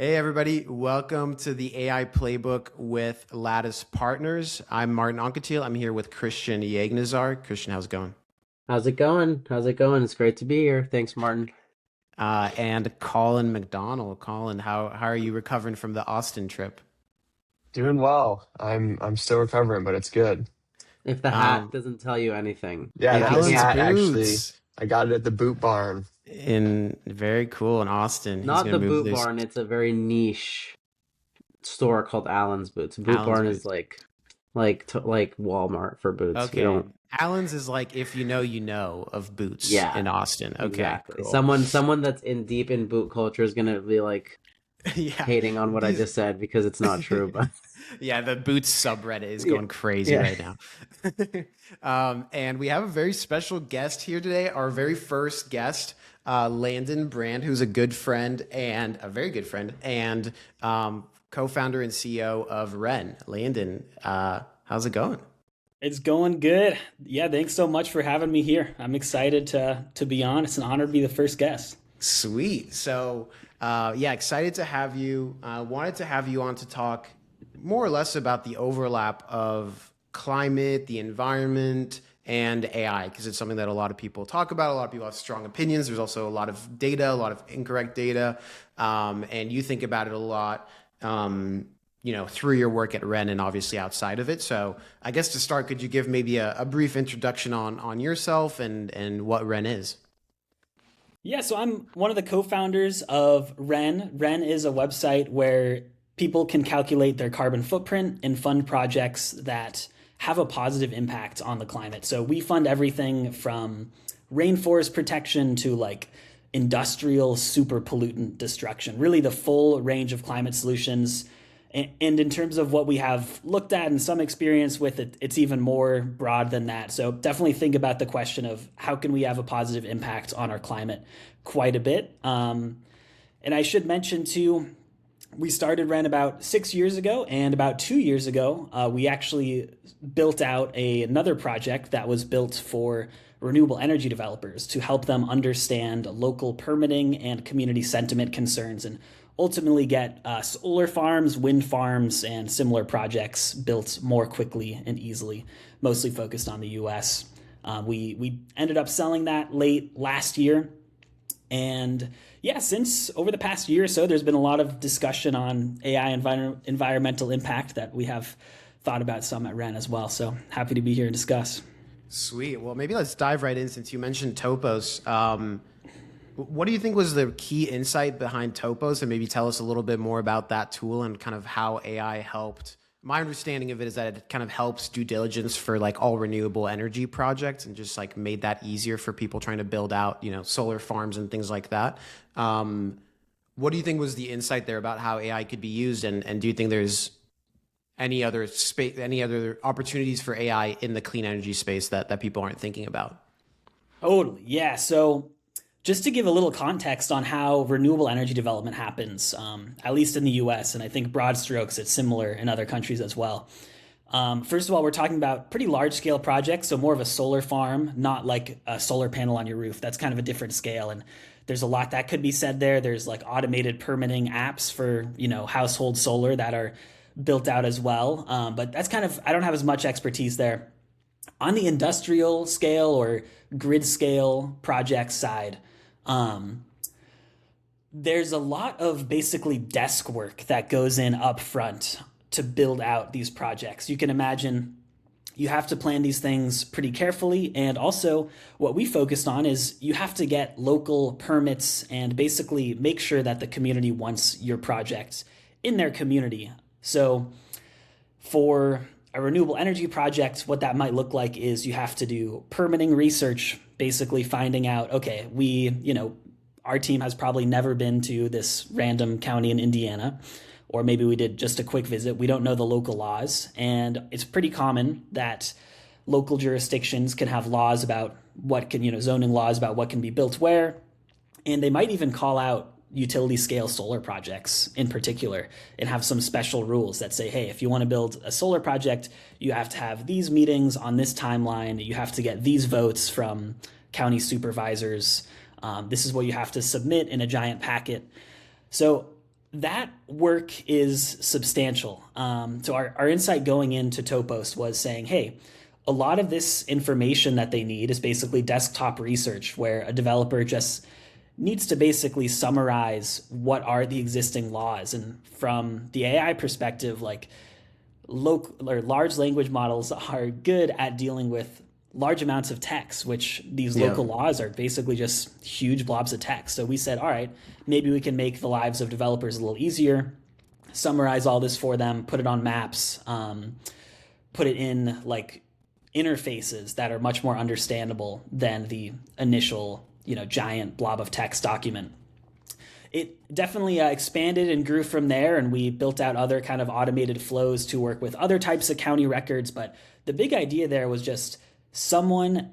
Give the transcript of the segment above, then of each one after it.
Hey everybody, welcome to the AI Playbook with Lattice Partners. I'm Martin Anquetil. I'm here with Christian Yeghnazar. Christian, how's it going? How's it going? How's it going? It's great to be here. Thanks, Martin. And Colin McDonnell. Colin, how are you recovering from the Austin trip? Doing well. I'm still recovering, but it's good. If the hat Um, doesn't tell you anything, Yeah, if you this Alan's can't, hat actually, Boots I got it at the Boot Barn. in very cool in Austin. He's not gonna the move Boot this Barn, it's a very niche store called Allen's Boots. Boot Alan's Barn is Boots. like Walmart for boots. You Okay. don't, Alan's is like if you know of boots yeah, in Austin. Okay, exactly. cool. Someone that's in deep in boot culture is gonna be like Yeah. hating on what I These just said because it's not true, but Yeah, the Boots subreddit is yeah, going crazy yeah. right now. And we have a very special guest here today, our very first guest, Landon Brand, who's a good friend and a very good friend, and co-founder and CEO of Wren. Landon, how's it going? It's going good. Yeah, thanks so much for having me here. I'm excited to be on. It's an honor to be the first guest. Sweet. So, yeah, excited to have you. Wanted to have you on to talk more or less about the overlap of climate, the environment, and AI, because it's something that a lot of people talk about. A lot of people have strong opinions. There's also a lot of data, a lot of incorrect data, and you think about it a lot. Through your work at Ren and obviously outside of it. So, I guess to start, could you give maybe a brief introduction on yourself and what Ren is? Yeah, so I'm one of the co-founders of Wren. Wren is a website where people can calculate their carbon footprint and fund projects that have a positive impact on the climate. So we fund everything from rainforest protection to like industrial super pollutant destruction, really the full range of climate solutions. And in terms of what we have looked at and some experience with it, it's even more broad than that. So definitely think about the question of how can we have a positive impact on our climate quite a bit. And I should mention too, we started Ren about 6 years ago, and about 2 years ago, we actually built out another project that was built for renewable energy developers to help them understand local permitting and community sentiment concerns and ultimately get solar farms, wind farms, and similar projects built more quickly and easily, mostly focused on the US. We ended up selling that late last year, and yeah, since over the past year or so, there's been a lot of discussion on AI environmental impact that we have thought about some at Ren as well. So happy to be here and discuss. Sweet. Well, maybe let's dive right in since you mentioned Topos. What do you think was the key insight behind Topos? And maybe tell us a little bit more about that tool and kind of how AI helped. My understanding of it is that it kind of helps due diligence for like all renewable energy projects and just like made that easier for people trying to build out, solar farms and things like that. Um, what do you think was the insight there about how AI could be used? And do you think there's any other opportunities for AI in the clean energy space that people aren't thinking about? Totally. Yeah. So just to give a little context on how renewable energy development happens, at least in the US, and I think broad strokes, it's similar in other countries as well. First of all, we're talking about pretty large scale projects, so more of a solar farm, not like a solar panel on your roof. That's kind of a different scale. And there's a lot that could be said there. There's like automated permitting apps for, household solar that are built out as well. But that's kind of, I don't have as much expertise there. On the industrial scale or grid scale project side, um, there's a lot of basically desk work that goes in up front to build out these projects. You can imagine you have to plan these things pretty carefully. And also, what we focused on is you have to get local permits and basically make sure that the community wants your project in their community. So, for a renewable energy project, what that might look like is you have to do permitting research, basically finding out, okay, our team has probably never been to this random county in Indiana, or maybe we did just a quick visit. We don't know the local laws. And it's pretty common that local jurisdictions can have laws about what can, zoning laws about what can be built where. And they might even call out utility scale solar projects in particular and have some special rules that say, hey, if you want to build a solar project, you have to have these meetings on this timeline. You have to get these votes from county supervisors. This is what you have to submit in a giant packet. So That work is substantial. So our insight going into Topos was saying, hey, a lot of this information that they need is basically desktop research where a developer just needs to basically summarize what are the existing laws. And from the AI perspective, like local or large language models are good at dealing with large amounts of text, which these local laws are basically just huge blobs of text. So we said, all right, maybe we can make the lives of developers a little easier, summarize all this for them, put it on maps, put it in like interfaces that are much more understandable than the initial, giant blob of text document. It definitely expanded and grew from there, and we built out other kind of automated flows to work with other types of county records. But the big idea there was just someone,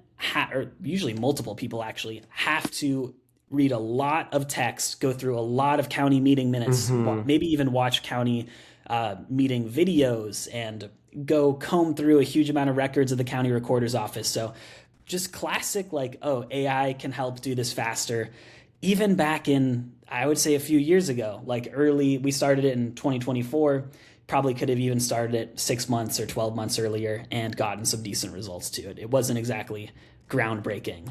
or usually multiple people actually, have to read a lot of text, go through a lot of county meeting minutes, maybe even watch county meeting videos, and go comb through a huge amount of records of the county recorder's office. So just classic, like, oh, AI can help do this faster. Even back in, I would say a few years ago, like we started it in 2024, probably could have even started it 6 months or 12 months earlier and gotten some decent results to it. It wasn't exactly groundbreaking,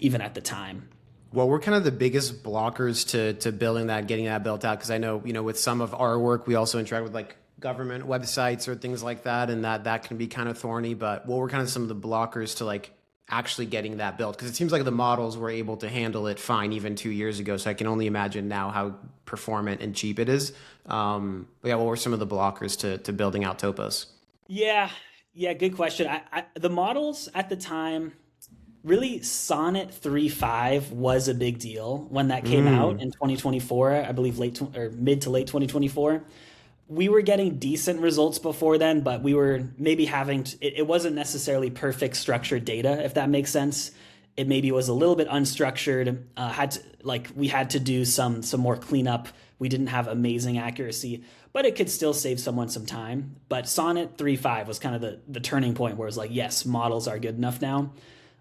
even at the time. What were kind of the biggest blockers to building that, getting that built out? Because I know, with some of our work, we also interact with like government websites or things like that, and that can be kind of thorny. But what were kind of some of the blockers to like actually getting that built? Because it seems like the models were able to handle it fine even 2 years ago. So I can only imagine now how performant and cheap it is. But yeah, what were some of the blockers to building out Topos? Yeah, good question. The models at the time, really Sonnet 3.5 was a big deal when that came out in 2024, I believe mid to late 2024. We were getting decent results before then, but we were maybe it wasn't necessarily perfect structured data, if that makes sense. It maybe was a little bit unstructured. We had to do some more cleanup. We didn't have amazing accuracy, but it could still save someone some time. But Sonnet 3.5 was kind of the turning point where it was like, yes, models are good enough now.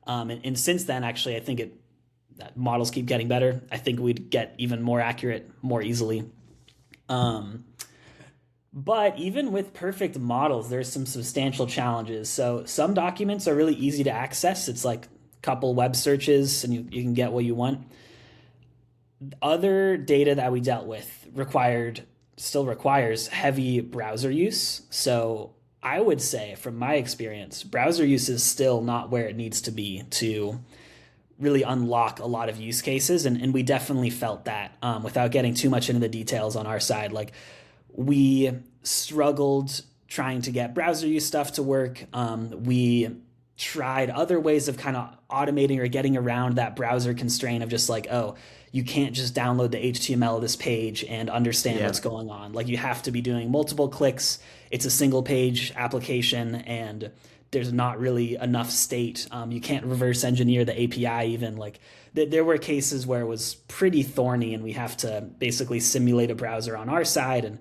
And since then, actually, I think that models keep getting better. I think we'd get even more accurate more easily. But even with perfect models, there's some substantial challenges. So some documents are really easy to access. It's like a couple web searches and you can get what you want. Other data that we dealt with still requires heavy browser use. So I would say, from my experience, browser use is still not where it needs to be to really unlock a lot of use cases. And we definitely felt that without getting too much into the details on our side. Like, we struggled trying to get browser use stuff to work. We tried other ways of kind of automating or getting around that browser constraint of just like, oh, you can't just download the HTML of this page and understand what's going on. Like, you have to be doing multiple clicks. It's a single page application and there's not really enough state. You can't reverse engineer the API even. Like, there were cases where it was pretty thorny and we have to basically simulate a browser on our side, and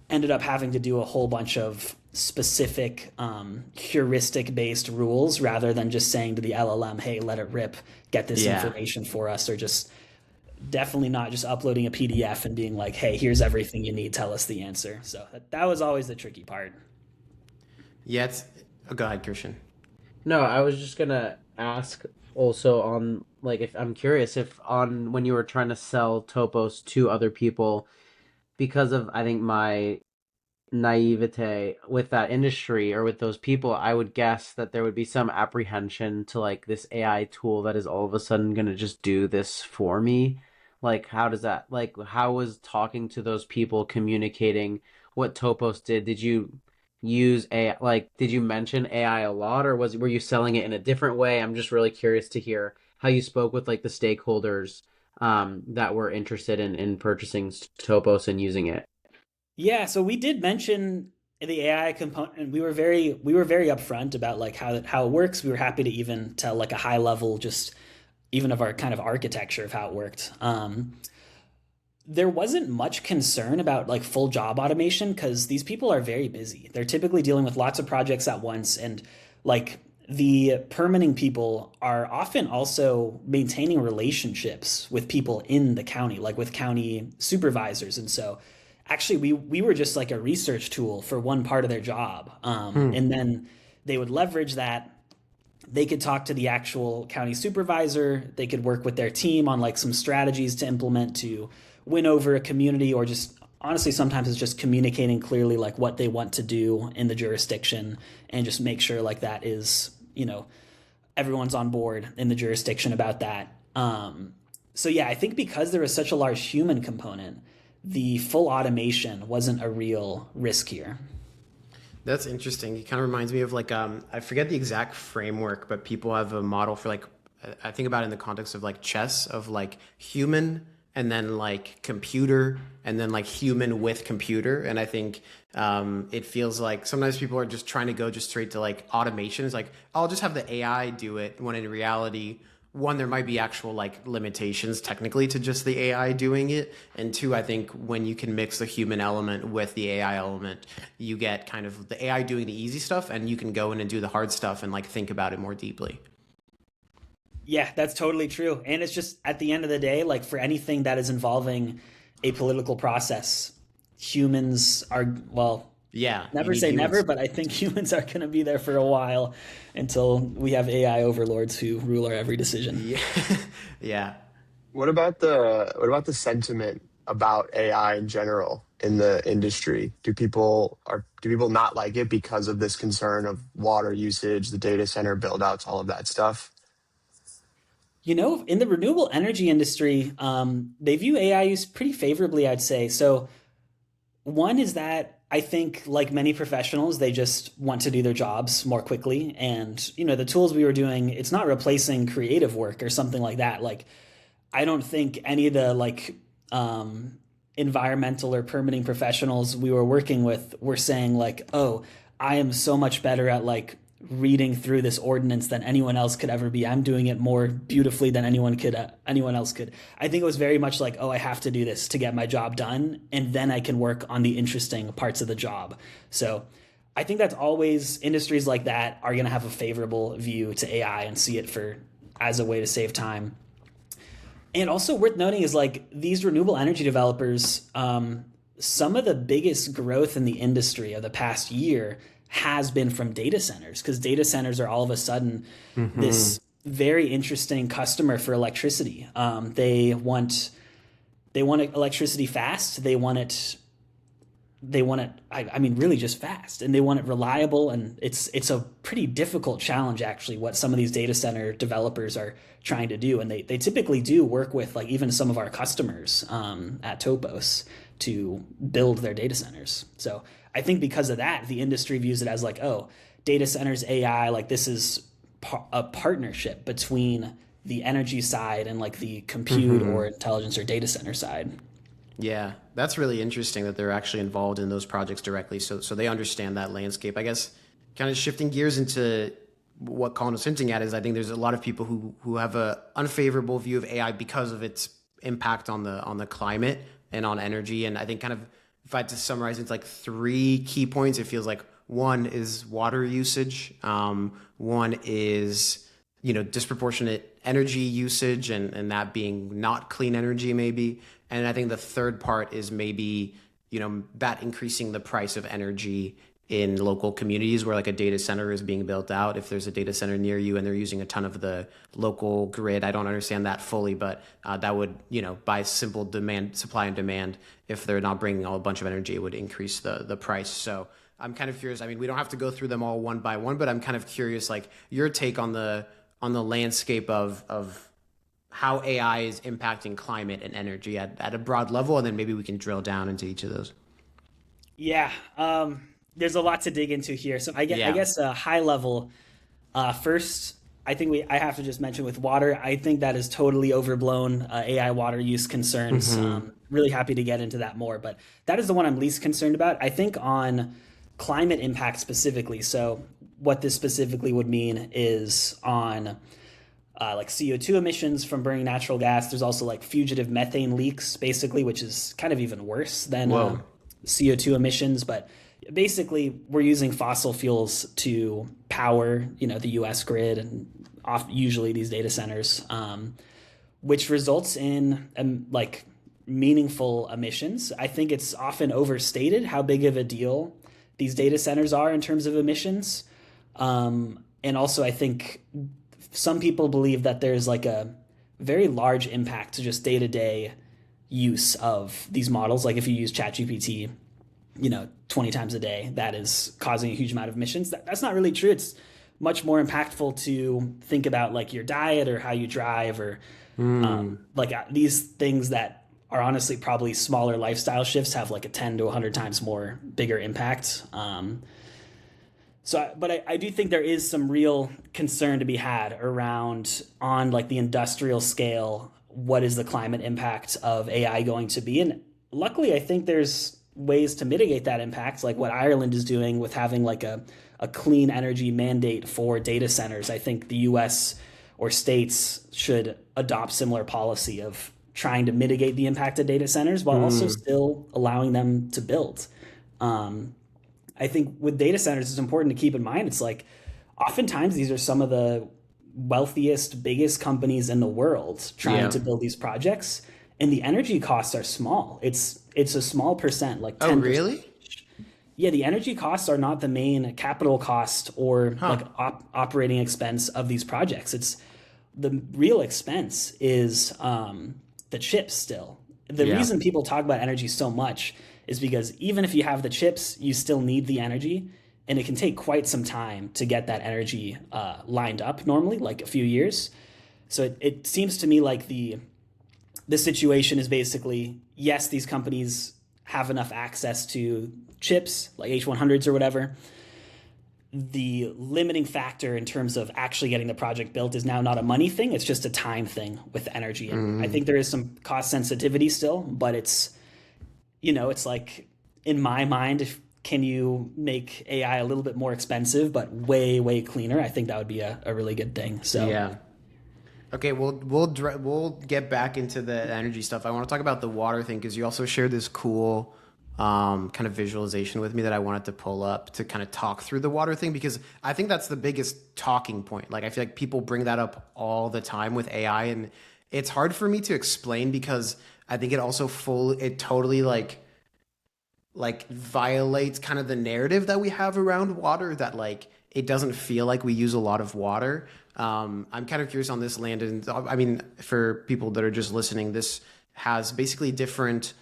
ended up having to do a whole bunch of specific heuristic based rules rather than just saying to the LLM, hey, let it rip, get this information for us, or just definitely not just uploading a PDF and being like, hey, here's everything you need, tell us the answer. So that was always the tricky part. Yeah, go ahead, Christian. No, I was just gonna ask also on, like, if I'm curious if on when you were trying to sell Topos to other people, because of, I think, my naivete with that industry or with those people, I would guess that there would be some apprehension to like this AI tool that is all of a sudden going to just do this for me. Like, how was talking to those people communicating what Topos did? Did you use AI, did you mention AI a lot, or were you selling it in a different way? I'm just really curious to hear how you spoke with like the stakeholders that were interested in purchasing Topos and using it. Yeah, so we did mention the AI component, and we were very upfront about like how it works. We were happy to even tell like a high level, just even of our kind of architecture of how it worked. There wasn't much concern about like full job automation because these people are very busy. They're typically dealing with lots of projects at once, and like the permitting people are often also maintaining relationships with people in the county, like with county supervisors. And so actually we were just like a research tool for one part of their job. And then they would leverage that. They could talk to the actual county supervisor. They could work with their team on like some strategies to implement to win over a community, or just honestly, sometimes it's just communicating clearly like what they want to do in the jurisdiction, and just make sure like that is, everyone's on board in the jurisdiction about that. So yeah, I think because there was such a large human component, the full automation wasn't a real risk here. That's interesting. It kind of reminds me of like I forget the exact framework, but people have a model for like I think about it in the context of like chess, of like human and then like computer and then like human with computer. And I think it feels like sometimes people are just trying to go just straight to like automation. It's like, I'll just have the AI do it, when in reality, one, there might be actual like limitations technically to just the AI doing it. And two, I think when you can mix the human element with the AI element, you get kind of the AI doing the easy stuff, and you can go in and do the hard stuff and like think about it more deeply. Yeah, that's totally true. And it's just at the end of the day, like for anything that is involving a political process, humans are, well, Yeah, you never need say humans. never, but I think humans are going to be there for a while until we have AI overlords who rule our every decision. Yeah, yeah. What about the sentiment about AI in general in the industry? Do people not like it because of this concern of water usage, the data center build outs, all of that stuff? In the renewable energy industry, they view AI use pretty favorably, I'd say. So one is that I think, like many professionals, they just want to do their jobs more quickly. And, the tools we were doing, it's not replacing creative work or something like that. Like, I don't think any of the environmental or permitting professionals we were working with were saying like, oh, I am so much better at like reading through this ordinance than anyone else could ever be. I'm doing it more beautifully than anyone else could. I think it was very much like, oh, I have to do this to get my job done, and then I can work on the interesting parts of the job. So I think that's always, industries like that are going to have a favorable view to AI and see it as a way to save time. And also worth noting is like these renewable energy developers, some of the biggest growth in the industry of the past year has been from data centers, because data centers are all of a sudden this very interesting customer for electricity. They want electricity fast. They want it. I mean, really just fast, and they want it reliable. And it's a pretty difficult challenge, actually, what some of these data center developers are trying to do. And they typically do work with like even some of our customers at Topos to build their data centers. So I think because of that, the industry views it as like, oh, data centers, AI, like this is a partnership between the energy side and like the compute or intelligence or data center side. Yeah, that's really interesting that they're actually involved in those projects directly. So they understand that landscape. I guess kind of shifting gears into what Colin was hinting at is I think there's a lot of people who have a unfavorable view of AI because of its impact on the climate and on energy. And I think kind of if I had to summarize, it's like three key points. It feels like one is water usage. One is, disproportionate energy usage and that being not clean energy maybe. And I think the third part is maybe, that increasing the price of energy in local communities where like a data center is being built out. If there's a data center near you and they're using a ton of the local grid, I don't understand that fully, but that would, by simple supply and demand, if they're not bringing a bunch of energy, it would increase the price. So I'm kind of curious. I mean, we don't have to go through them all one by one, but I'm kind of curious, like your take on the landscape of how AI is impacting climate and energy at a broad level, and then maybe we can drill down into each of those. Yeah, there's a lot to dig into here. So I Yeah. guess a high level. First, I think I have to just mention with water. I think that is totally overblown. AI water use concerns. Really happy to get into that more, but that is the one I'm least concerned about. I think on climate impact specifically. So what this specifically would mean is on like CO2 emissions from burning natural gas. There's also like fugitive methane leaks, basically, which is kind of even worse than CO2 emissions. But basically we're using fossil fuels to power, the US grid and usually these data centers, which results in like meaningful emissions. I think it's often overstated how big of a deal these data centers are in terms of emissions. And also I think some people believe that there's like a very large impact to just day-to-day use of these models. Like if you use ChatGPT, 20 times a day, that is causing a huge amount of emissions. That's not really true. It's much more impactful to think about like your diet or how you drive or these things that are honestly probably smaller lifestyle shifts have like a 10 to 100 times more bigger impact. But I do think there is some real concern to be had around on like the industrial scale. What is the climate impact of AI going to be? And luckily, I think there's ways to mitigate that impact, like what Ireland is doing with having like a clean energy mandate for data centers. I think the US or states should adopt similar policy of trying to mitigate the impact of data centers while also still allowing them to build. I think with data centers, it's important to keep in mind, it's like oftentimes these are some of the wealthiest, biggest companies in the world trying to build these projects, and the energy costs are small. It's a small percent, like 10%. Oh, really? Yeah, the energy costs are not the main capital cost or like operating expense of these projects. It's the real expense is the chips still. The reason people talk about energy so much is because even if you have the chips, you still need the energy. And it can take quite some time to get that energy lined up normally, like a few years. So it seems to me like the situation is basically, yes, these companies have enough access to chips, like H100s or whatever. The limiting factor in terms of actually getting the project built is now not a money thing. It's just a time thing with energy. And I think there is some cost sensitivity still, but it's, it's like, in my mind, can you make AI a little bit more expensive, but way, way cleaner? I think that would be a really good thing. So yeah. Okay, we'll get back into the energy stuff. I want to talk about the water thing because you also shared this cool kind of visualization with me that I wanted to pull up to kind of talk through the water thing, because I think that's the biggest talking point. Like I feel like people bring that up all the time with AI, and it's hard for me to explain because I think it also totally like violates kind of the narrative that we have around water, that like it doesn't feel like we use a lot of water. I'm kind of curious on this, Landon. I mean, for people that are just listening, this has basically different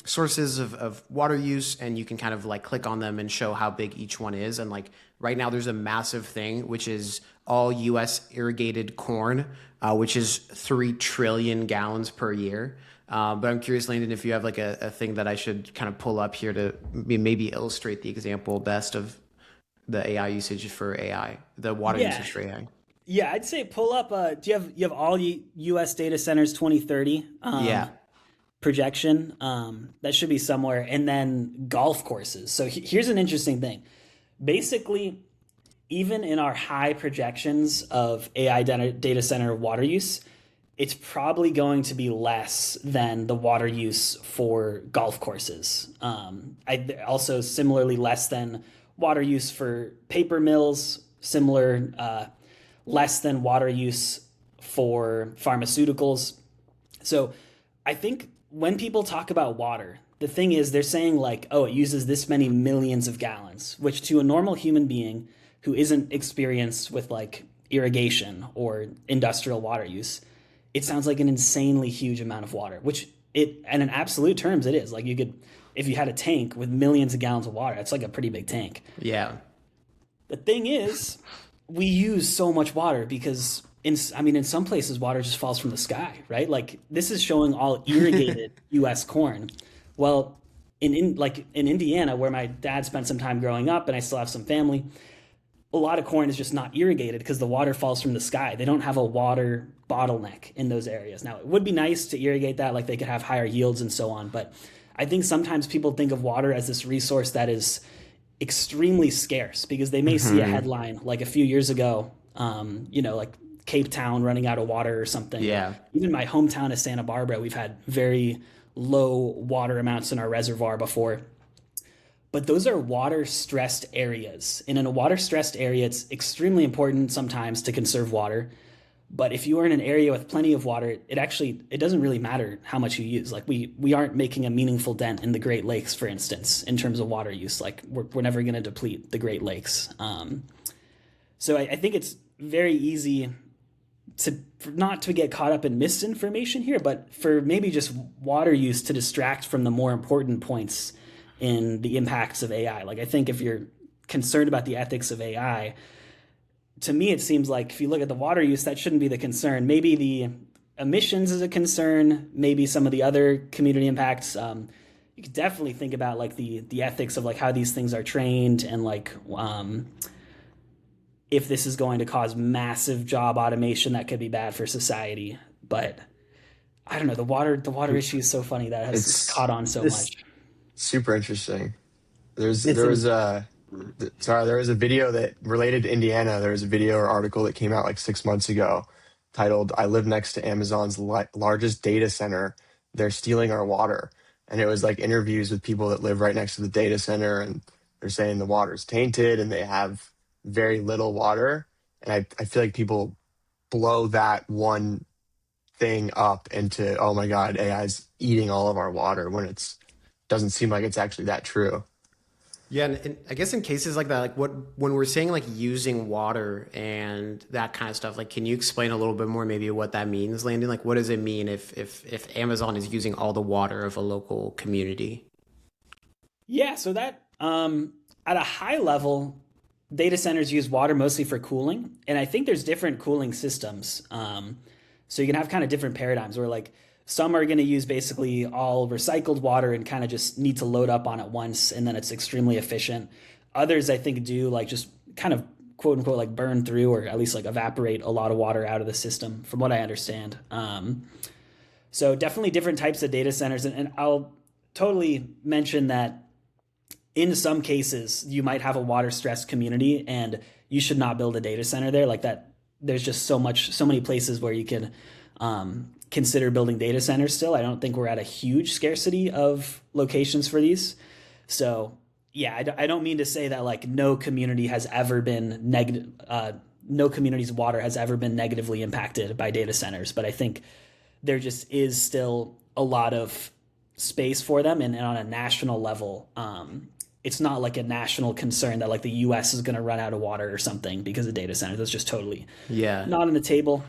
sources of water use, and you can kind of like click on them and show how big each one is. And like right now there's a massive thing, which is all US irrigated corn, which is 3 trillion gallons per year. But I'm curious, Landon, if you have like a thing that I should kind of pull up here to maybe illustrate the example best of the AI usage for AI, the water usage for AI. Yeah, I'd say pull up. Do you have all U.S. data centers 2030? Projection. That should be somewhere, and then golf courses. So here's an interesting thing. Basically, even in our high projections of AI data center water use, it's probably going to be less than the water use for golf courses. Also similarly less than water use for paper mills, less than water use for pharmaceuticals. So I think when people talk about water, the thing is they're saying like, oh, it uses this many millions of gallons, which to a normal human being who isn't experienced with like irrigation or industrial water use, it sounds like an insanely huge amount of water, and in absolute terms it is. Like you could, if you had a tank with millions of gallons of water, it's like a pretty big tank. Yeah. The thing is, we use so much water because in some places water just falls from the sky, right? Like this is showing all irrigated US corn. Well, in Indiana, where my dad spent some time growing up and I still have some family, a lot of corn is just not irrigated because the water falls from the sky. They don't have a water bottleneck in those areas. Now, it would be nice to irrigate that, like they could have higher yields and so on. But I think sometimes people think of water as this resource that is extremely scarce because they may see a headline like a few years ago, like Cape Town running out of water or something. Yeah. Even my hometown of Santa Barbara, we've had very low water amounts in our reservoir before. but those are water stressed areas. And in a water stressed area, it's extremely important sometimes to conserve water. But if you are in an area with plenty of water, it doesn't really matter how much you use. Like we aren't making a meaningful dent in the Great Lakes, for instance, in terms of water use. Like we're never going to deplete the Great Lakes. So I think it's very easy to not to get caught up in misinformation here, but for maybe just water use to distract from the more important points in the impacts of AI. Like I think if you're concerned about the ethics of AI, to me it seems like if you look at the water use, that shouldn't be the concern. Maybe the emissions is a concern, maybe some of the other community impacts. You could definitely think about like the ethics of like how these things are trained and like if this is going to cause massive job automation that could be bad for society. But I don't know, the water issue is so funny that it has It's caught on so it's much. super interesting. There's It's there in, was a sorry, there was a video that related to Indiana. There was a video or article that came out like 6 months ago titled "I live next to Amazon's largest data center. They're stealing our water." And it was like interviews with people that live right next to the data center, and they're saying the water's tainted and they have very little water. And I feel like people blow that one thing up into, oh my God, AI is eating all of our water when it's doesn't seem like it's actually that true. Yeah, and I guess in cases like that, like what when we're saying like using water and that kind of stuff, like can you explain a little bit more maybe what that means, Landon? Like what does it mean if Amazon is using all the water of a local community? Yeah, so that at a high level, data centers use water mostly for cooling, and I think there's different cooling systems. So you can have kind of different paradigms where like some are going to use basically all recycled water and kind of just need to load up on it once, and then it's extremely efficient. Others I think do like just kind of quote unquote like burn through or at least like evaporate a lot of water out of the system, from what I understand. So definitely different types of data centers, and I'll totally mention that in some cases you might have a water stressed community and you should not build a data center there like that. There's just so many places where you can consider building data centers still. I don't think we're at a huge scarcity of locations for these. So yeah, I don't mean to say that like no community has ever been negative, no community's water has ever been negatively impacted by data centers, but I think there just is still a lot of space for them, and on a national level, it's not like a national concern that like the U.S. is going to run out of water or something because of data centers. That's just totally Yeah, not on the table.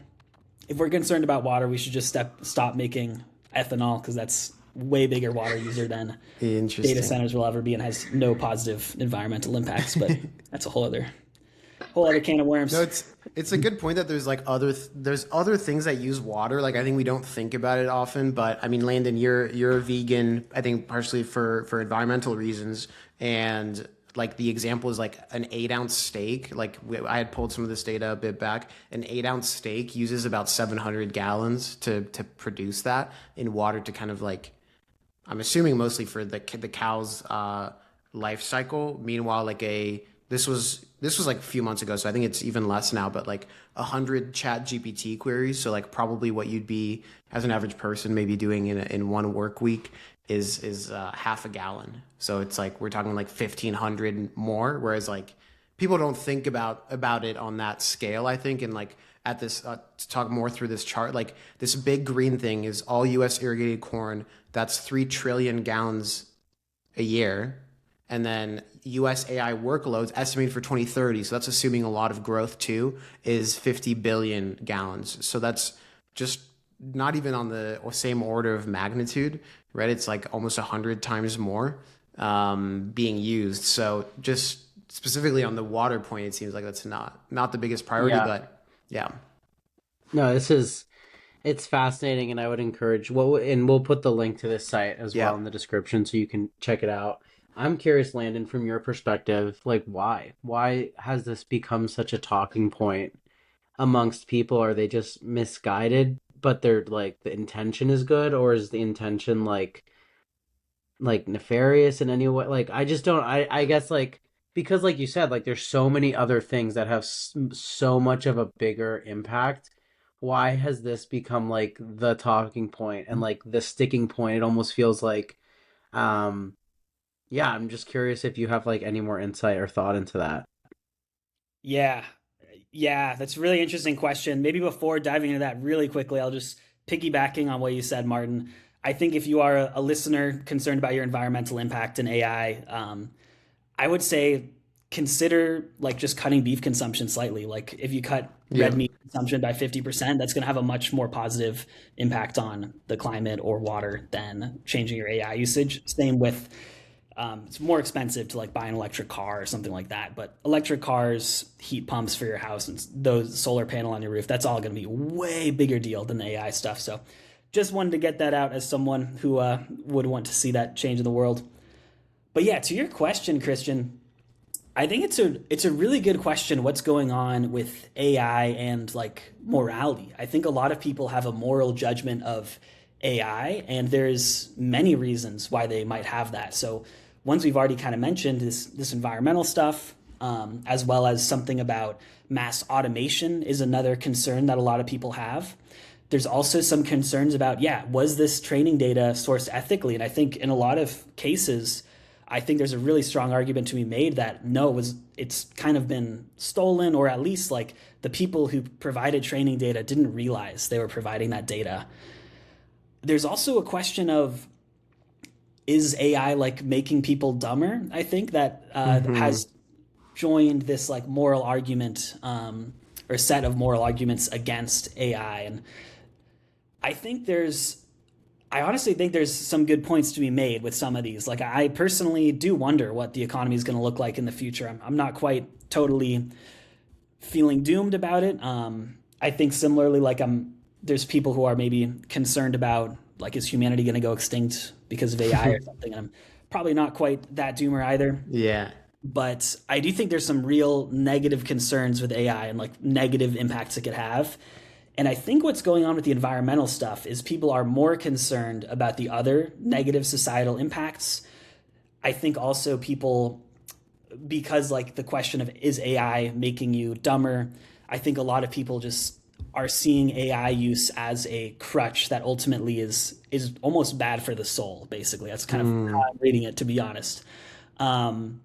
If we're concerned about water, we should just stop making ethanol because that's way bigger water user than data interesting. centers will ever be and has no positive environmental impacts. But that's a whole other can of No, worms. it's a good point that there's like there's other things that use water. Like I think we don't think about it often, but I mean, Landon, you're a vegan. I think partially for environmental reasons, and like the example is like an 8 ounce steak. Like I had pulled some of this data a bit back. An 8 ounce steak uses about 700 gallons to produce that in water to kind of like I'm assuming mostly for the cow's life cycle. Meanwhile, like a this was like a few months ago, so I think it's even less now. But like 100 Chat GPT queries, so like probably what you'd be as an average person maybe doing in one work week is half a gallon. So it's like we're talking like 1,500 more. Whereas like people don't think about it on that scale. I think and like at this to talk more through this chart, like this big green thing is all U.S. irrigated corn. That's 3 trillion gallons a year. And then US AI workloads estimated for 2030, so that's assuming a lot of growth too, is 50 billion gallons. So that's just not even on the same order of magnitude, right? It's like almost 100 times more being used. So just specifically on the water point, it seems like that's not the biggest priority, yeah. but yeah. No, it's fascinating, and I would encourage and we'll put the link to this site as well Yeah. in the description so you can check it out. I'm curious, Landon, from your perspective, like why? Why has this become such a talking point amongst people? Are they just misguided, but they're like the intention is good, or is the intention like nefarious in any way? Like I just don't I guess like because like you said, like there's so many other things that have so much of a bigger impact. Why has this become like the talking point and like the sticking point? It almost feels like um Yeah, I'm just curious if you have like any more insight or thought into that. Yeah. Yeah, that's a really interesting question. Maybe before diving into that really quickly, I'll just piggybacking on what you said, Martin. I think if you are a listener concerned about your environmental impact in AI, I would say consider like just cutting beef consumption slightly. Like if you cut Yeah. red meat consumption by 50%, that's going to have a much more positive impact on the climate or water than changing your AI usage. Same with it's more expensive to like buy an electric car or something like that. But electric cars, heat pumps for your house, and those solar panel on your roof, that's all going to be way bigger deal than the AI stuff. So just wanted to get that out as someone who would want to see that change in the world. But yeah, to your question, Christian, I think it's a really good question. What's going on with AI and like morality? I think a lot of people have a moral judgment of AI, and there's many reasons why they might have that. So ones we've already kind of mentioned is this environmental stuff, as well as something about mass automation is another concern that a lot of people have. There's also some concerns about, yeah, was this training data sourced ethically? And I think in a lot of cases, I think there's a really strong argument to be made that no, it's kind of been stolen, or at least like the people who provided training data didn't realize they were providing that data. There's also a question of, is AI like making people dumber? I think that Hmm. has joined this like moral argument, or set of moral arguments against AI. And I think I honestly think there's some good points to be made with some of these. Like, I personally do wonder what the economy is going to look like in the future. I'm not quite totally feeling doomed about it. I think similarly, like there's people who are maybe concerned about like, is humanity going to go extinct because of AI or something? And I'm probably not quite that doomer either. Yeah. But I do think there's some real negative concerns with AI and like negative impacts it could have. And I think what's going on with the environmental stuff is people are more concerned about the other negative societal impacts. I think also people, because like the question of, is AI making you dumber? I think a lot of people just are seeing AI use as a crutch that ultimately is almost bad for the soul. Basically, that's kind of how Mm. I'm reading it, to be honest. Um,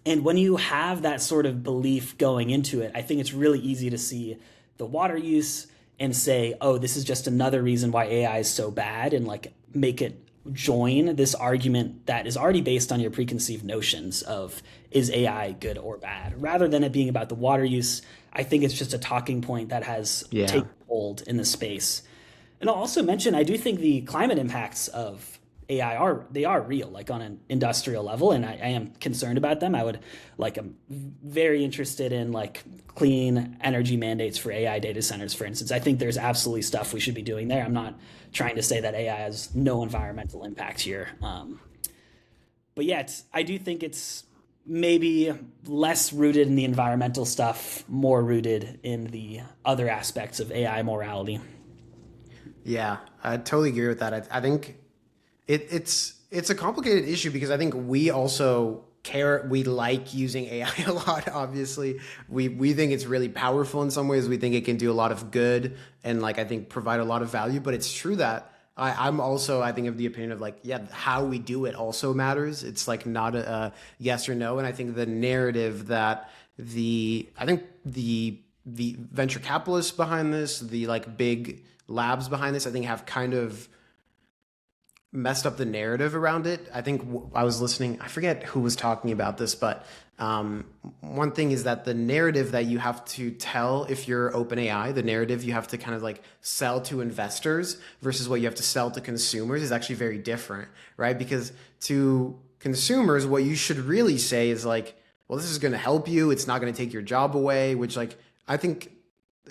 and when you have that sort of belief going into it, I think it's really easy to see the water use and say, oh, this is just another reason why AI is so bad, and like make it join this argument that is already based on your preconceived notions of, is AI good or bad, rather than it being about the water use. I think it's just a talking point that has Yeah. taken hold in the space. And I'll also mention, I do think the climate impacts of AI are real, like on an industrial level, and I am concerned about them. I'm very interested in like clean energy mandates for AI data centers, for instance. I think there's absolutely stuff we should be doing there. I'm not trying to say that AI has no environmental impact here, but yeah, I do think it's maybe less rooted in the environmental stuff, more rooted in the other aspects of AI morality. Yeah. I totally agree with that. I think it's a complicated issue because I think we also care. We like using AI a lot. Obviously, we think it's really powerful in some ways. We think it can do a lot of good and like I think provide a lot of value. But it's true that I'm also I think of the opinion of like yeah, how we do it also matters. It's like not a yes or no. And I think the narrative that I think the venture capitalists behind this, the like big labs behind this, I think have kind of messed up the narrative around it. I think I was listening, I forget who was talking about this, but one thing is that the narrative that you have to tell if you're OpenAI, the narrative you have to kind of like sell to investors versus what you have to sell to consumers is actually very different, right? Because to consumers, what you should really say is like, well, this is going to help you. It's not going to take your job away, which like I think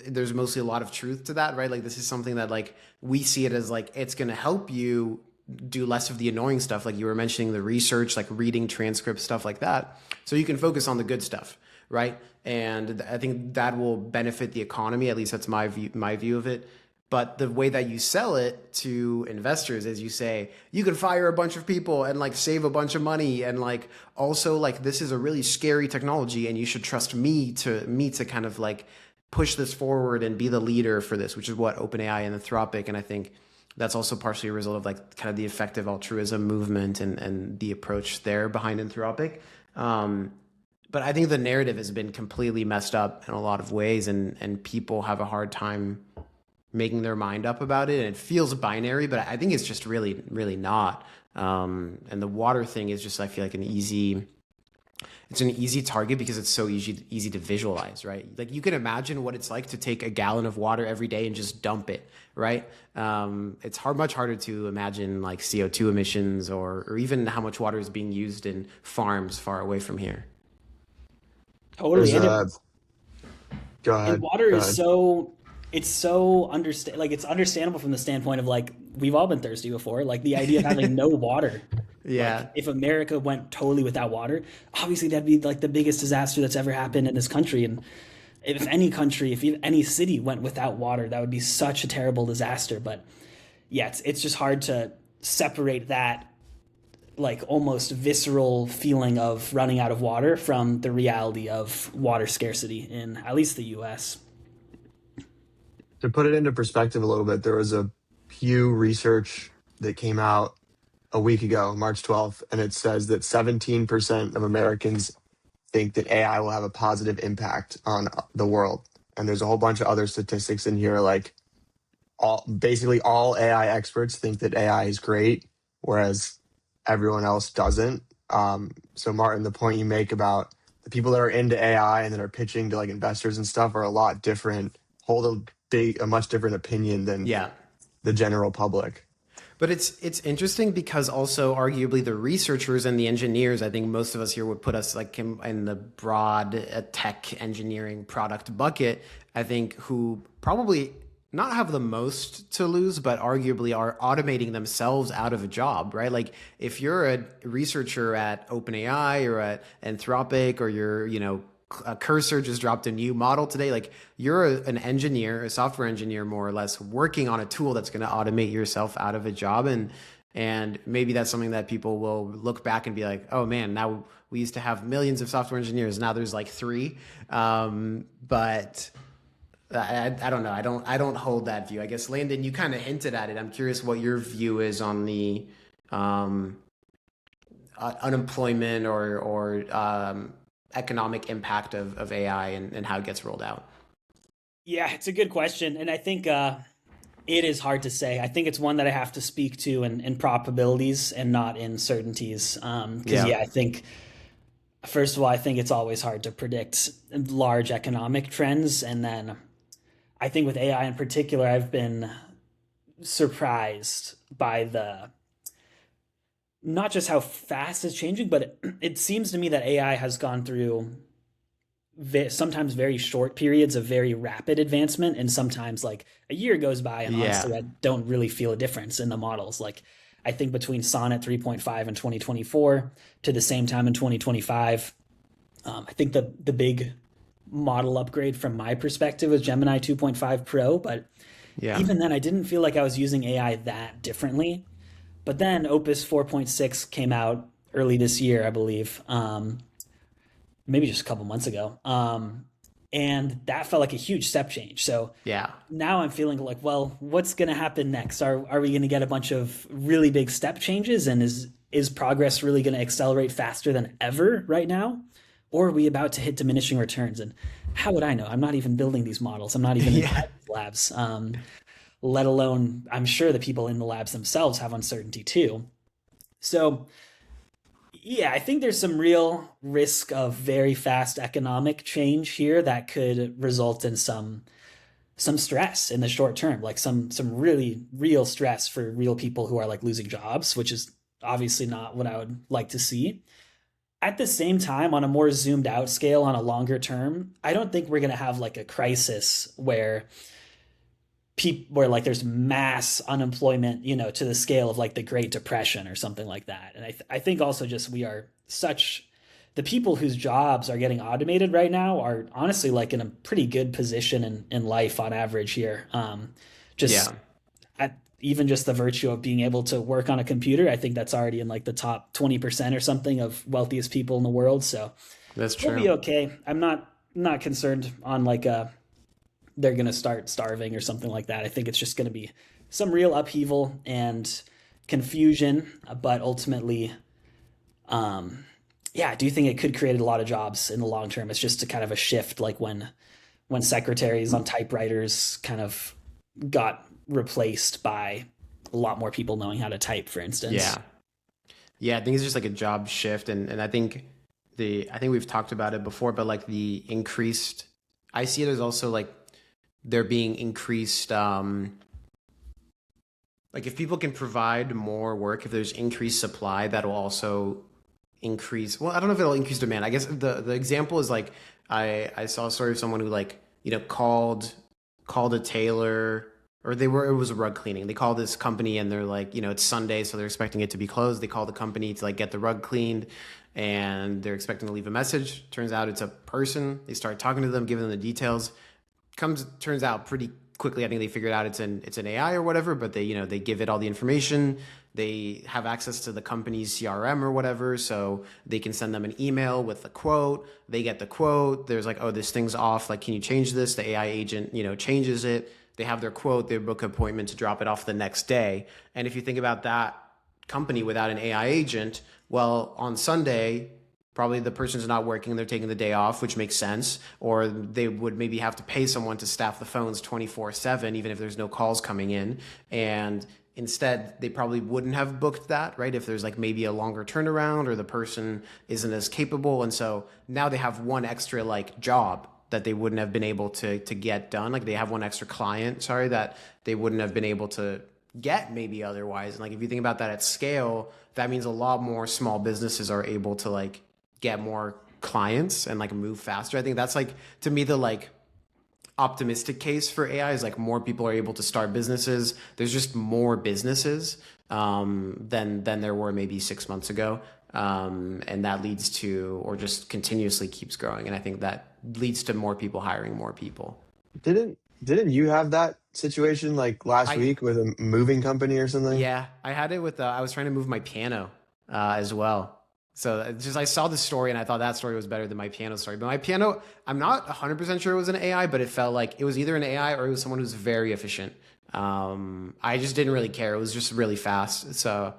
there's mostly a lot of truth to that, right? Like this is something that like we see it as like it's going to help you do less of the annoying stuff like you were mentioning, the research, like reading transcripts, stuff like that, so you can focus on the good stuff, right? And I think that will benefit the economy. At least that's my view of it. But the way that you sell it to investors is you say you can fire a bunch of people and like save a bunch of money, and like also like this is a really scary technology and you should trust me to kind of like push this forward and be the leader for this, which is what OpenAI and Anthropic and I think that's also partially a result of like kind of the effective altruism movement and the approach there behind Anthropic. But I think the narrative has been completely messed up in a lot of ways, and people have a hard time making their mind up about it. And it feels binary, but I think it's just really, really not. And the water thing is just, I feel like it's an easy target because it's so easy to visualize, right? Like you can imagine what it's like to take a gallon of water every day and just dump it, right? It's much harder to imagine like CO2 emissions or even how much water is being used in farms far away from here. Totally. Go ahead. And water Go is ahead. so it's so it's understandable from the standpoint of like we've all been thirsty before. Like the idea of having no water. Yeah. Like if America went totally without water, obviously that'd be like the biggest disaster that's ever happened in this country. And if any city went without water, that would be such a terrible disaster. But yeah, it's just hard to separate that like almost visceral feeling of running out of water from the reality of water scarcity in at least the US. To put it into perspective a little bit, there was a Pew research that came out a week ago, March 12th, and it says that 17% of Americans think that AI will have a positive impact on the world. And there's a whole bunch of other statistics in here, like basically all AI experts think that AI is great, whereas everyone else doesn't. So Martin, the point you make about the people that are into AI and that are pitching to like investors and stuff are a lot different, hold a much different opinion than the general public. But it's interesting because also arguably the researchers and the engineers, I think most of us here would put us like in the broad tech engineering product bucket, I think, who probably not have the most to lose, but arguably are automating themselves out of a job, right? Like if you're a researcher at OpenAI or at Anthropic, or you're, Cursor just dropped a new model today, like you're an engineer, a software engineer, more or less, working on a tool that's going to automate yourself out of a job. And maybe that's something that people will look back and be like, oh man, now we used to have millions of software engineers. Now there's like 3. But I don't know. I don't hold that view. I guess, Landon, you kind of hinted at it. I'm curious what your view is on the unemployment or economic impact of AI and how it gets rolled out. Yeah, it's a good question. And I think it is hard to say. I think it's one that I have to speak to in probabilities and not in certainties. I think, first of all, I think it's always hard to predict large economic trends. And then I think with AI in particular, I've been surprised by not just how fast it's changing, but it seems to me that AI has gone through sometimes very short periods of very rapid advancement, and sometimes like a year goes by and honestly I don't really feel a difference in the models. Like I think between Sonnet 3.5 in 2024 to the same time in 2025, I think the big model upgrade from my perspective was Gemini 2.5 Pro, but even then I didn't feel like I was using AI that differently. But then Opus 4.6 came out early this year, I believe, maybe just a couple months ago. And that felt like a huge step change. So now I'm feeling like, well, what's going to happen next? Are we going to get a bunch of really big step changes? And is progress really going to accelerate faster than ever right now? Or are we about to hit diminishing returns? And how would I know? I'm not even building these models. I'm not even in labs. Let alone, I'm sure the people in the labs themselves have uncertainty too. So yeah, I think there's some real risk of very fast economic change here that could result in some stress in the short term, like some really real stress for real people who are like losing jobs, which is obviously not what I would like to see. At the same time, on a more zoomed out scale, on a longer term, I don't think we're going to have like a crisis where like there's mass unemployment, to the scale of like the Great Depression or something like that. And I think also just the people whose jobs are getting automated right now are honestly like in a pretty good position in life on average here. Even just the virtue of being able to work on a computer, I think that's already in like the top 20% or something of wealthiest people in the world. So that's true. We'll be okay. I'm not concerned on like they're going to start starving or something like that. I think it's just going to be some real upheaval and confusion, but ultimately, yeah, I do think it could create a lot of jobs in the long term. It's just a kind of a shift, like when secretaries on typewriters kind of got replaced by a lot more people knowing how to type, for instance. Yeah. Yeah, I think it's just like a job shift, and I think we've talked about it before, but like the increased, I see it as also like there being increased, like if people can provide more work, if there's increased supply, that'll also increase. Well, I don't know if it'll increase demand. I guess the example is like I saw a story of someone who like called a tailor, or it was a rug cleaning. They called this company and they're like, it's Sunday, so they're expecting it to be closed. They call the company to like get the rug cleaned, and they're expecting to leave a message. Turns out it's a person. They start talking to them, giving them the details. Turns out pretty quickly, I think they figured out it's an AI or whatever, but they give it all the information. They have access to the company's CRM or whatever, so they can send them an email with the quote. They get the quote. There's like, oh, this thing's off. Like, can you change this? The AI agent, changes it. They have their quote. They book an appointment to drop it off the next day. And if you think about that company without an AI agent, well, on Sunday, probably the person's not working, they're taking the day off, which makes sense. Or they would maybe have to pay someone to staff the phones 24/7, even if there's no calls coming in. And instead, they probably wouldn't have booked that, right? If there's like maybe a longer turnaround or the person isn't as capable. And so now they have one extra like job that they wouldn't have been able to get done. Like they have one extra client, that they wouldn't have been able to get maybe otherwise. And like if you think about that at scale, that means a lot more small businesses are able to like get more clients and like move faster. I think that's like, to me, the like optimistic case for AI is like more people are able to start businesses. There's just more businesses than there were maybe 6 months ago. And that leads to, or just continuously keeps growing. And I think that leads to more people hiring more people. Didn't you have that situation like last week with a moving company or something? Yeah, I had it with, I was trying to move my piano as well. So it's just, I saw the story and I thought that story was better than my piano story. But my piano, I'm not 100% sure it was an AI, but it felt like it was either an AI or it was someone who's very efficient. I just didn't really care. It was just really fast. So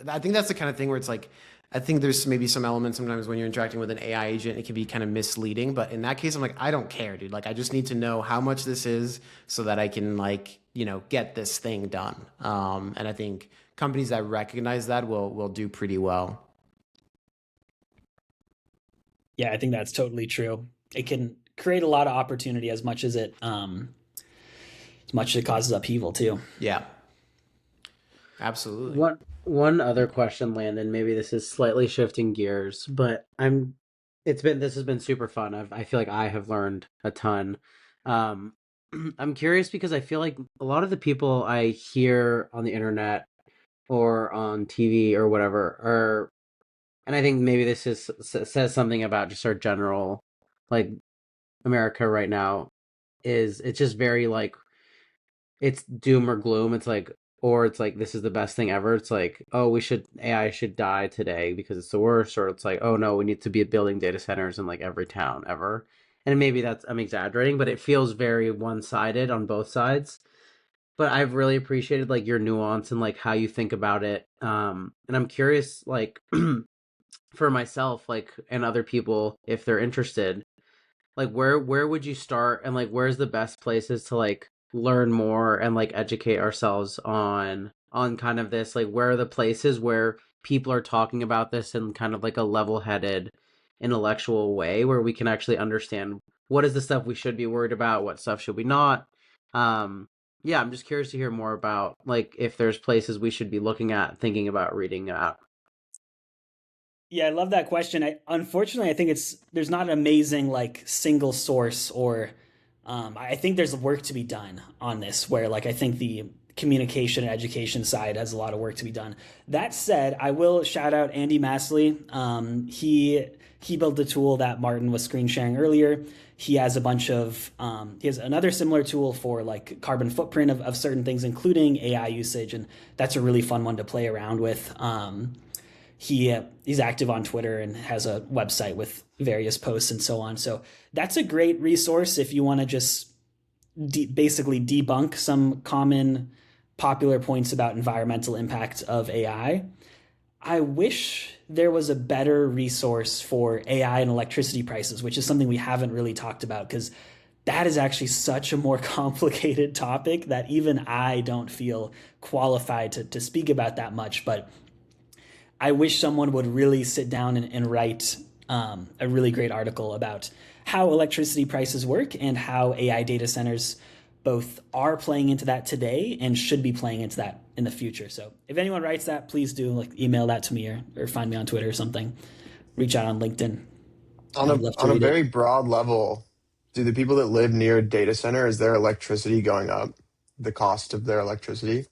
I think that's the kind of thing where it's like, I think there's maybe some elements sometimes when you're interacting with an AI agent, it can be kind of misleading. But in that case, I'm like, I don't care, dude. Like, I just need to know how much this is so that I can like, get this thing done. And I think companies that recognize that will do pretty well. Yeah, I think that's totally true. It can create a lot of opportunity as much as it causes upheaval too. Yeah, absolutely. One other question, Landon. Maybe this is slightly shifting gears, but this has been super fun. I feel like I have learned a ton. I'm curious because I feel like a lot of the people I hear on the internet or on TV or whatever are, and I think maybe this says something about just our general, like, America right now, is it's just very like, it's doom or gloom. It's like, or it's like, this is the best thing ever. It's like, oh, AI should die today because it's the worst. Or it's like, oh no, we need to be building data centers in like every town ever. And maybe I'm exaggerating, but it feels very one-sided on both sides. But I've really appreciated like your nuance and like how you think about it. And I'm curious, like, for myself, like, and other people, if they're interested, like, where would you start, and like, where's the best places to like learn more and like educate ourselves on kind of this, like, where are the places where people are talking about this in kind of like a level-headed intellectual way where we can actually understand what is the stuff we should be worried about, what stuff should we not. Yeah, I'm just curious to hear more about like if there's places we should be looking at, thinking about, reading at. Yeah, I love that question. Unfortunately, I think there's not an amazing like single source, or I think there's work to be done on this, where like I think the communication and education side has a lot of work to be done. That said, I will shout out Andy Masley. He built the tool that Martin was screen sharing earlier. He has he has another similar tool for like carbon footprint of certain things, including AI usage, and that's a really fun one to play around with. He's active on Twitter and has a website with various posts and so on. So that's a great resource if you want to just basically debunk some common popular points about environmental impact of AI. I wish there was a better resource for AI and electricity prices, which is something we haven't really talked about, because that is actually such a more complicated topic that even I don't feel qualified to speak about that much. But I wish someone would really sit down and write a really great article about how electricity prices work and how AI data centers both are playing into that today and should be playing into that in the future. So if anyone writes that, please do email that to me or find me on Twitter or something. Reach out on LinkedIn. On a very broad level, do the people that live near a data center, is their electricity going up, the cost of their electricity?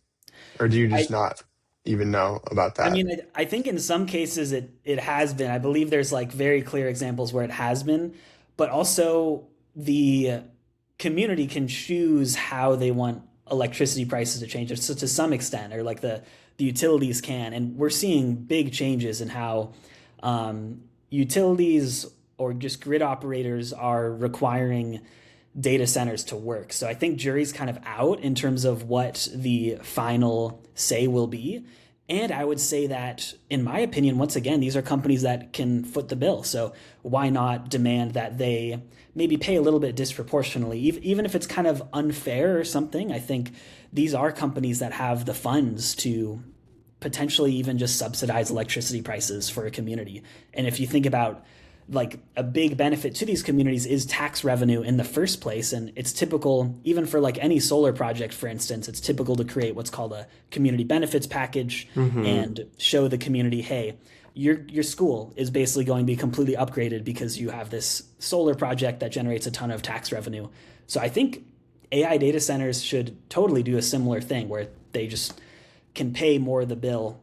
Or do you just not even know about that? I mean, I think in some cases it has been. I believe there's very clear examples where it has been, but also the community can choose how they want electricity prices to change to some extent, or the utilities can. And we're seeing big changes in how utilities or just grid operators are requiring data centers to work. So I think jury's kind of out in terms of what the final say will be. And I would say that, in my opinion, once again, these are companies that can foot the bill. So why not demand that they maybe pay a little bit disproportionately, even if it's kind of unfair or something? I think these are companies that have the funds to potentially even just subsidize electricity prices for a community. And if you think about a big benefit to these communities is tax revenue in the first place. And it's typical, even for any solar project, for instance, it's typical to create what's called a community benefits package and show the community, hey, your school is basically going to be completely upgraded because you have this solar project that generates a ton of tax revenue. So I think AI data centers should totally do a similar thing where they just can pay more of the bill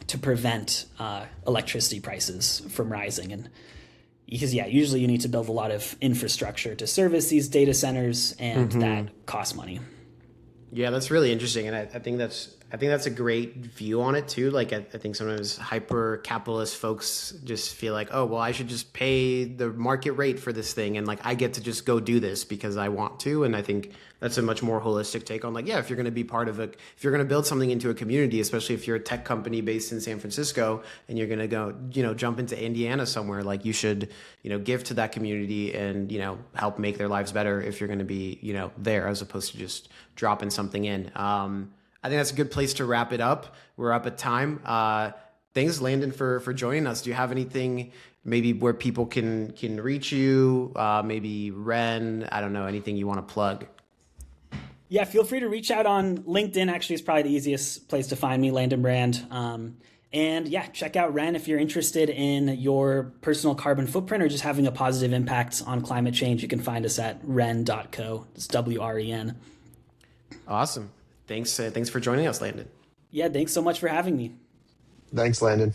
to prevent electricity prices from rising. And because usually you need to build a lot of infrastructure to service these data centers, and that costs money. Yeah, that's really interesting, and I think that's a great view on it too. I think sometimes hyper capitalist folks just feel like, oh well, I should just pay the market rate for this thing, and I get to just go do this because I want to. And I think that's a much more holistic take on if you're going to be part of if you're going to build something into a community, especially if you're a tech company based in San Francisco and you're going to go jump into Indiana somewhere, you should give to that community and help make their lives better if you're going to be there, as opposed to just dropping something in. I think that's a good place to wrap it up. We're up at time. Thanks, Landon, for joining us. Do you have anything maybe where people can reach you? Maybe Wren, I don't know, anything you want to plug? Yeah, feel free to reach out on LinkedIn. Actually, it's probably the easiest place to find me, Landon Brand. And check out Wren if you're interested in your personal carbon footprint or just having a positive impact on climate change. You can find us at wren.co. It's WREN. Awesome. Thanks for joining us, Landon. Yeah, thanks so much for having me. Thanks, Landon.